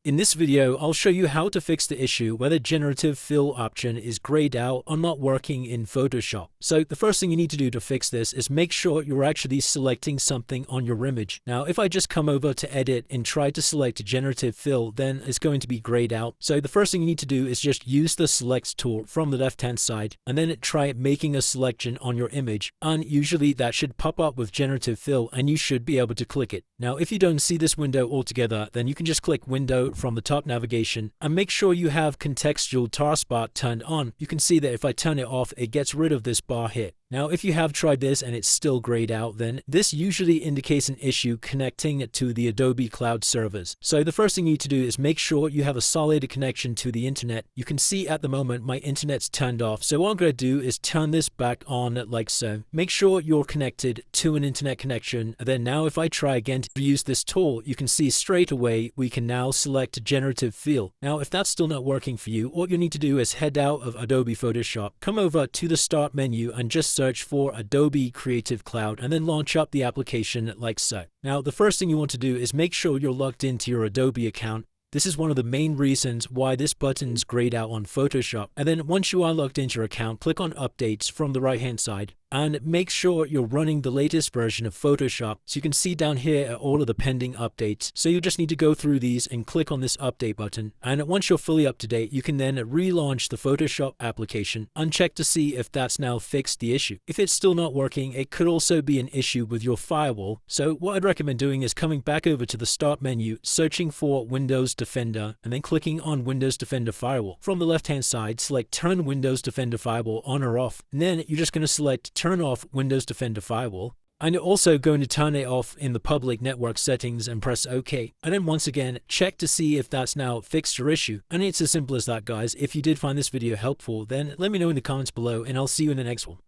In this video, I'll show you how to fix the issue where the generative fill option is grayed out or not working in Photoshop. So the first thing you need to do to fix this is make sure you're actually selecting something on your image. Now, if I just come over to edit and try to select generative fill, then it's going to be grayed out. So the first thing you need to do is just use the select tool from the left-hand side and then try making a selection on your image. And usually that should pop up with generative fill and you should be able to click it. Now, if you don't see this window altogether, then you can just click window from the top navigation and make sure you have contextual taskbar turned on. You can see that if I turn it off, it gets rid of this bar here. Now, if you have tried this and it's still grayed out, then this usually indicates an issue connecting to the Adobe Cloud servers. So the first thing you need to do is make sure you have a solid connection to the internet. You can see at the moment my internet's turned off. So what I'm going to do is turn this back on like so. Make sure you're connected to an internet connection. And then now if I try again to use this tool, you can see straight away we can now select generative fill. Now, if that's still not working for you, what you need to do is head out of Adobe Photoshop, come over to the start menu and just search for Adobe Creative Cloud and then launch up the application like so. Now, the first thing you want to do is make sure you're logged into your Adobe account. This is one of the main reasons why this button's grayed out on Photoshop. And then once you are logged into your account, click on Updates from the right-hand side and make sure you're running the latest version of Photoshop. So you can see down here are all of the pending updates. So you just need to go through these and click on this update button. And once you're fully up to date, you can then relaunch the Photoshop application and check to see if that's now fixed the issue. If it's still not working, it could also be an issue with your firewall. So what I'd recommend doing is coming back over to the start menu, searching for Windows Defender, and then clicking on Windows Defender Firewall. From the left-hand side, select Turn Windows Defender Firewall on or off. And then you're just going to select Turn off Windows Defender Firewall. And you're also going to turn it off in the public network settings and press OK. And then once again, check to see if that's now fixed your issue. And it's as simple as that, guys. If you did find this video helpful, then let me know in the comments below and I'll see you in the next one.